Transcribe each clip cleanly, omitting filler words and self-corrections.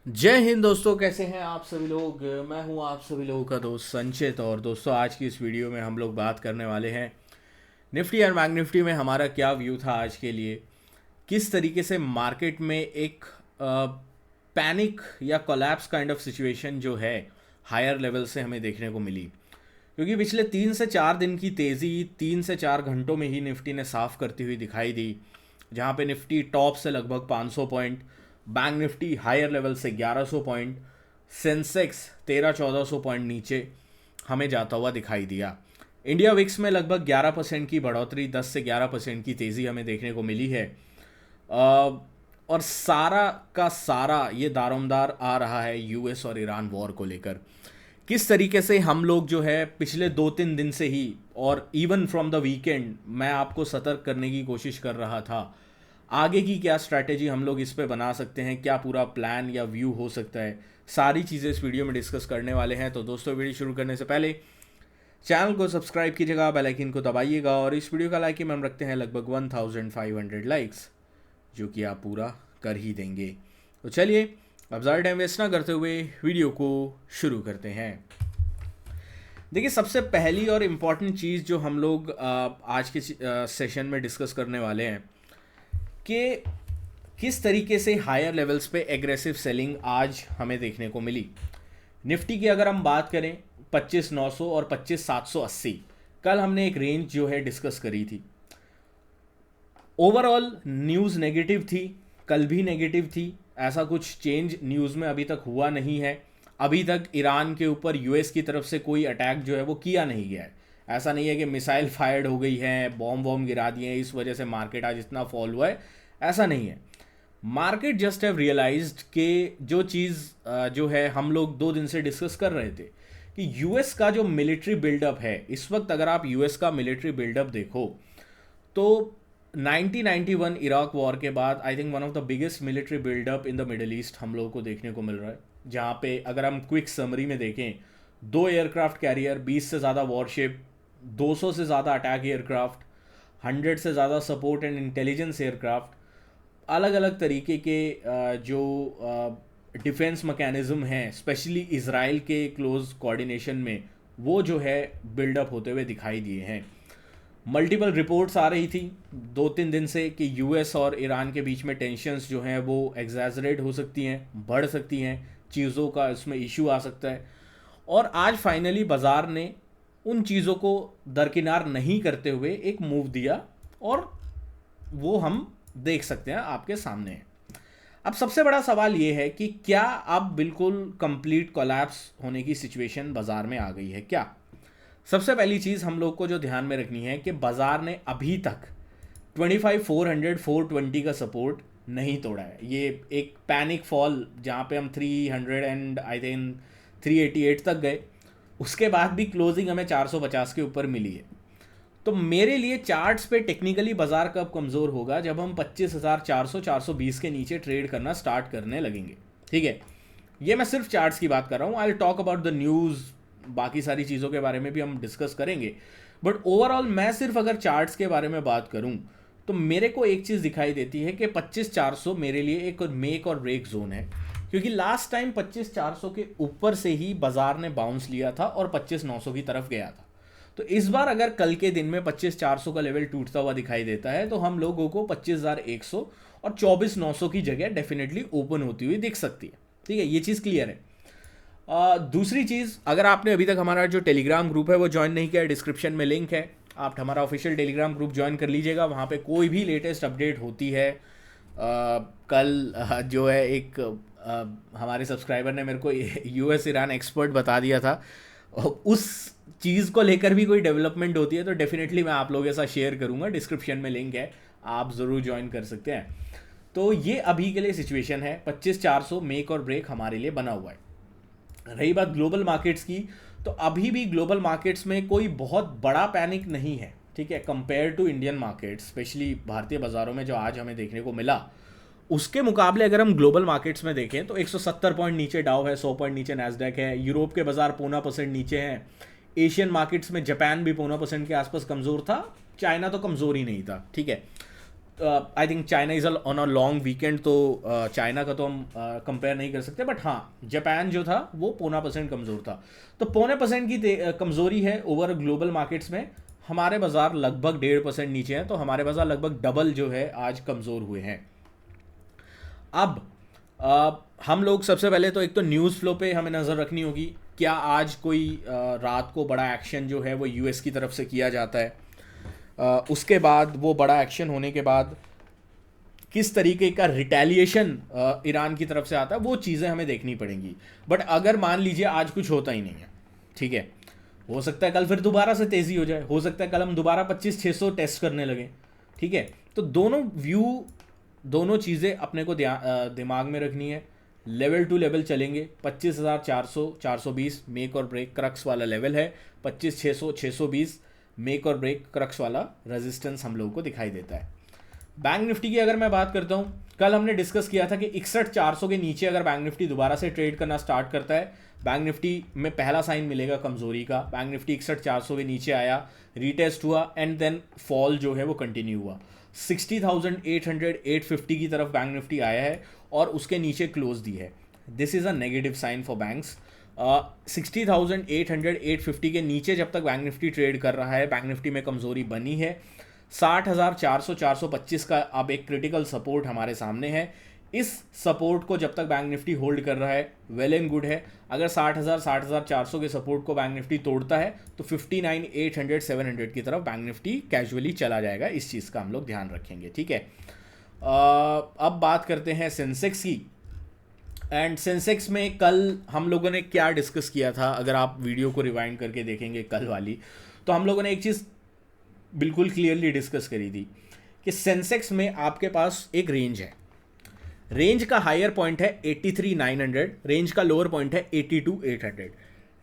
जय हिंद दोस्तों, कैसे हैं आप सभी लोग। मैं हूं आप सभी लोगों का दोस्त संचित। और दोस्तों, आज की इस वीडियो में हम लोग बात करने वाले हैं निफ्टी और बैंक निफ्टी में हमारा क्या व्यू था आज के लिए। किस तरीके से मार्केट में एक पैनिक या कोलैप्स काइंड ऑफ सिचुएशन जो है हायर लेवल से हमें देखने को मिली, क्योंकि पिछले 3 से 4 दिन की तेज़ी 3 से 4 घंटों में ही निफ्टी ने साफ करती हुई दिखाई दी। जहाँ पे निफ्टी टॉप से लगभग 500 point, bank Nifty higher level से 1100 पॉइंट, सेंसेक्स 1300-1400 पॉइंट नीचे हमें जाता हुआ दिखाई दिया। इंडिया विक्स में लगभग 11% की बढ़ोतरी, 10 से 11% की तेज़ी हमें देखने को मिली है। और सारा का सारा ये दारोमदार आ रहा है यूएस और ईरान वॉर को लेकर। किस तरीके से हम लोग जो है पिछले 2-3 दिन से ही, और इवन फ्रॉम द वीकेंड, मैं आपको सतर्क करने की कोशिश कर रहा था आगे की क्या स्ट्रैटेजी हम लोग इस पे बना सकते हैं, क्या पूरा प्लान या व्यू हो सकता है। सारी चीज़ें इस वीडियो में डिस्कस करने वाले हैं। तो दोस्तों, वीडियो शुरू करने से पहले चैनल को सब्सक्राइब कीजिएगा, बेल आइकन को दबाइएगा, और इस वीडियो का लाइक हम रखते हैं लगभग 1500 लाइक्स, जो कि आप पूरा कर ही देंगे। तो चलिए, अब ज़्यादा टाइम वेस्ट ना करते हुए वीडियो को शुरू करते हैं। देखिए, सबसे पहली और इम्पॉर्टेंट चीज़ जो हम लोग आज के सेशन में डिस्कस करने वाले हैं कि किस तरीके से हायर लेवल्स पे एग्रेसिव सेलिंग आज हमें देखने को मिली। निफ्टी की अगर हम बात करें 25,900 और 25,780, कल हमने एक रेंज जो है डिस्कस करी थी। ओवरऑल न्यूज़ नेगेटिव थी, कल भी नेगेटिव थी। ऐसा कुछ चेंज न्यूज़ में अभी तक हुआ नहीं है। अभी तक ईरान के ऊपर यूएस की तरफ से कोई अटैक जो है वो किया नहीं गया है। ऐसा नहीं है कि मिसाइल फायर्ड हो गई है, बॉम्ब वॉम्ब गिरा दिए हैं, इस वजह से मार्केट आज इतना फॉल हुआ है, ऐसा नहीं है। मार्केट जस्ट हैव रियलाइज्ड कि जो चीज़ जो है हम लोग 2 दिन से डिस्कस कर रहे थे कि यूएस का जो मिलिट्री बिल्डअप है इस वक्त, अगर आप यूएस का मिलिट्री बिल्डअप देखो तो 1991 इराक वॉर के बाद I think one of the biggest military buildup in the Middle East हम लोगों को देखने को मिल रहा है। जहाँ पे अगर हम क्विक समरी में देखें, 2 एयरक्राफ्ट कैरियर, 20 से ज़्यादा वॉरशिप, 200 से ज़्यादा अटैक एयरक्राफ्ट, 100 से ज़्यादा सपोर्ट एंड इंटेलिजेंस एयरक्राफ्ट, अलग अलग तरीके के जो डिफेंस मैकेनिज्म हैं, स्पेशली इसराइल के क्लोज कोऑर्डिनेशन में, वो जो है बिल्डअप होते हुए दिखाई दिए हैं। मल्टीपल रिपोर्ट्स आ रही थी 2-3 दिन से कि यूएस और ईरान के बीच में टेंशन्स जो हैं वो एग्जैजरेट हो सकती हैं, बढ़ सकती हैं, चीज़ों का इसमें इशू आ सकता है। और आज फाइनली बाज़ार ने उन चीज़ों को दरकिनार नहीं करते हुए एक मूव दिया, और वो हम देख सकते हैं, आपके सामने है। अब सबसे बड़ा सवाल ये है कि क्या अब बिल्कुल कंप्लीट कोलैप्स होने की सिचुएशन बाज़ार में आ गई है क्या। सबसे पहली चीज़ हम लोग को जो ध्यान में रखनी है कि बाज़ार ने अभी तक 25,400 420 का सपोर्ट नहीं तोड़ा है। ये एक पैनिक फॉल जहाँ पे हम 300 एंड आई थिंक 388 तक गए, उसके बाद भी क्लोजिंग हमें 450 के ऊपर मिली है। तो मेरे लिए चार्ट्स पे टेक्निकली बाजार कब कमज़ोर होगा, जब हम 25,400 420 के नीचे ट्रेड करना स्टार्ट करने लगेंगे। ठीक है, ये मैं सिर्फ चार्ट्स की बात कर रहा हूँ। I will talk about the news, बाकी सारी चीज़ों के बारे में भी हम डिस्कस करेंगे, बट ओवरऑल मैं सिर्फ अगर चार्ट्स के बारे में बात करूँ तो मेरे को एक चीज़ दिखाई देती है कि 25,400 मेरे लिए एक मेक और ब्रेक जोन है, क्योंकि लास्ट टाइम 25,400 के ऊपर से ही बाजार ने बाउंस लिया था और 25,900 की तरफ गया था। तो इस बार अगर कल के दिन में 25,400 का लेवल टूटता हुआ दिखाई देता है तो हम लोगों को 25,100 और 24,900 की जगह डेफिनेटली ओपन होती हुई दिख सकती है। ठीक है, ये चीज़ क्लियर है। दूसरी चीज़, अगर आपने अभी तक हमारा जो टेलीग्राम ग्रुप है वो ज्वाइन नहीं किया है, डिस्क्रिप्शन में लिंक है, आप हमारा ऑफिशियल टेलीग्राम ग्रुप ज्वाइन कर लीजिएगा। वहाँ पे कोई भी लेटेस्ट अपडेट होती है, कल जो है एक हमारे सब्सक्राइबर ने मेरे को यूएस ईरान एक्सपर्ट बता दिया था, उस चीज़ को लेकर भी कोई डेवलपमेंट होती है तो डेफिनेटली मैं आप लोगों के साथ शेयर करूँगा। डिस्क्रिप्शन में लिंक है, आप ज़रूर ज्वाइन कर सकते हैं। तो ये अभी के लिए सिचुएशन है, 25,400 मेक और ब्रेक हमारे लिए बना हुआ है। रही बात ग्लोबल मार्केट्स की, तो अभी भी ग्लोबल मार्केट्स में कोई बहुत बड़ा पैनिक नहीं है। ठीक है, compare to Indian markets, specially भारतीय बाज़ारों में जो आज हमें देखने को मिला, उसके मुकाबले अगर हम ग्लोबल मार्केट्स में देखें तो 170 पॉइंट नीचे डाउ है, 100 पॉइंट नीचे नैस्डैक है, यूरोप के बाजार 0.25% नीचे हैं, एशियन मार्केट्स में जापान भी 0.25% के आसपास कमज़ोर था, चाइना तो कमज़ोर ही नहीं था। ठीक है, I think China is on a long weekend, तो चाइना का तो हम कंपेयर नहीं कर सकते, बट हाँ जापान जो था वो 0.25% कमज़ोर था। तो 0.25% की कमज़ोरी है ओवर ग्लोबल मार्केट्स में। हमारे बाज़ार लगभग 1.5% नीचे हैं, तो हमारे बाज़ार लगभग डबल जो है आज कमज़ोर हुए हैं। अब हम लोग सबसे पहले तो एक तो न्यूज़ फ्लो पे हमें नज़र रखनी होगी, क्या आज कोई रात को बड़ा एक्शन जो है वो यूएस की तरफ से किया जाता है। उसके बाद वो बड़ा एक्शन होने के बाद किस तरीके का रिटेलिएशन ईरान की तरफ से आता है, वो चीज़ें हमें देखनी पड़ेंगी। बट अगर मान लीजिए आज कुछ होता ही नहीं है, ठीक है, हो सकता है कल फिर दोबारा से तेज़ी हो जाए, हो सकता है कल हम दोबारा 25-600 टेस्ट करने लगे, ठीक है। तो दोनों व्यू, दोनों चीज़ें अपने को दिमाग में रखनी है। लेवल टू लेवल चलेंगे, 25,400 420 मेक और ब्रेक क्रक्स वाला लेवल है, 25,600 620 मेक और ब्रेक क्रक्स वाला रेजिस्टेंस हम लोगों को दिखाई देता है। बैंक निफ्टी की अगर मैं बात करता हूँ, कल हमने डिस्कस किया था कि 61,400 के नीचे अगर बैंक निफ्टी दोबारा से ट्रेड करना स्टार्ट करता है, बैंक निफ्टी में पहला साइन मिलेगा कमजोरी का। बैंक निफ्टी 61,400 के नीचे आया, रीटेस्ट हुआ एंड देन फॉल जो है वो कंटिन्यू हुआ। 60,800 850 की तरफ बैंक निफ्टी आया है और उसके नीचे क्लोज दी है। This is a negative sign for banks. 60,800 850 के नीचे जब तक बैंक निफ्टी ट्रेड कर रहा है, बैंक निफ्टी में कमजोरी बनी है। 60,400 425 का अब एक क्रिटिकल सपोर्ट हमारे सामने है। इस सपोर्ट को जब तक बैंक निफ्टी होल्ड कर रहा है, वेल एंड गुड है। अगर 60,000 60,400 के सपोर्ट को बैंक निफ्टी तोड़ता है तो 59,800 700 की तरफ बैंक निफ्टी कैजुअली चला जाएगा। इस चीज़ का हम लोग ध्यान रखेंगे, ठीक है। अब बात करते हैं सेंसेक्स की। एंड सेंसेक्स में कल हम लोगों ने क्या डिस्कस किया था, अगर आप वीडियो को रिवाइंड करके देखेंगे कल वाली, तो हम लोगों ने एक चीज़ बिल्कुल क्लियरली डिस्कस करी थी कि सेंसेक्स में आपके पास एक रेंज है। रेंज का हायर पॉइंट है 83,900, रेंज का लोअर पॉइंट है 82,800।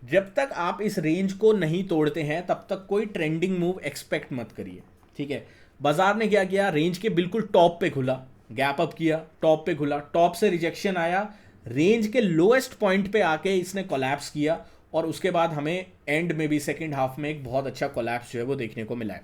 जब तक आप इस रेंज को नहीं तोड़ते हैं तब तक कोई ट्रेंडिंग मूव एक्सपेक्ट मत करिए, ठीक है। बाजार ने क्या किया, रेंज के बिल्कुल टॉप पे खुला, गैप अप किया, टॉप पे खुला, टॉप से रिजेक्शन आया, रेंज के लोएस्ट पॉइंट पे आके इसने कोलैप्स किया और उसके बाद हमें एंड में भी सेकेंड हाफ में एक बहुत अच्छा कोलैप्स जो है वो देखने को मिला है।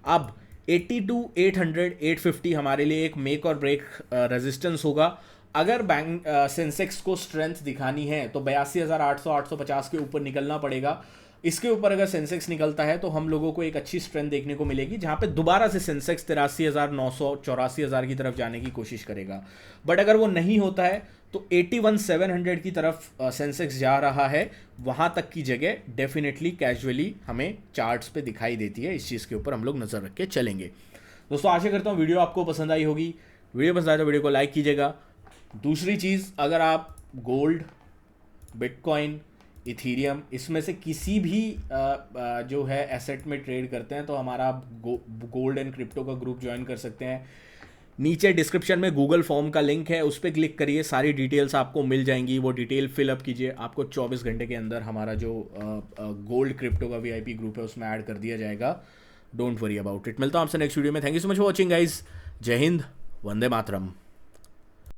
अब 82,800 850 हमारे लिए एक मेक और ब्रेक रेजिस्टेंस होगा। अगर बैंक सेंसेक्स को स्ट्रेंथ दिखानी है तो 82,800 850 के ऊपर निकलना पड़ेगा। इसके ऊपर अगर सेंसेक्स निकलता है तो हम लोगों को एक अच्छी स्ट्रेंथ देखने को मिलेगी, जहां पे दोबारा से सेंसेक्स 83,900 84,000 की तरफ जाने की कोशिश करेगा। बट अगर वो नहीं होता है तो 81,700 की तरफ सेंसेक्स जा रहा है, वहाँ तक की जगह डेफिनेटली कैजुअली हमें चार्ट्स पे दिखाई देती है। इस चीज़ के ऊपर हम लोग नज़र रख के चलेंगे। दोस्तों आशा करता हूँ वीडियो आपको पसंद आई होगी। वीडियो पसंद आए तो वीडियो को लाइक कीजिएगा। दूसरी चीज़, अगर आप गोल्ड, बिटकॉइन, इथीरियम, इसमें से किसी भी जो है एसेट में ट्रेड करते हैं तो हमारा आप गोल्ड एंड क्रिप्टो का ग्रुप ज्वाइन कर सकते हैं। नीचे डिस्क्रिप्शन में गूगल फॉर्म का लिंक है, उस पर क्लिक करिए, सारी डिटेल्स आपको मिल जाएंगी। वो डिटेल फिलअप कीजिए, आपको 24 घंटे के अंदर हमारा जो गोल्ड क्रिप्टो का वीआईपी ग्रुप है उसमें ऐड कर दिया जाएगा। Don't worry about it. मिलता हूँ आपसे नेक्स्ट वीडियो में। Thank you so much for watching guys. जय हिंद, वंदे मातरम।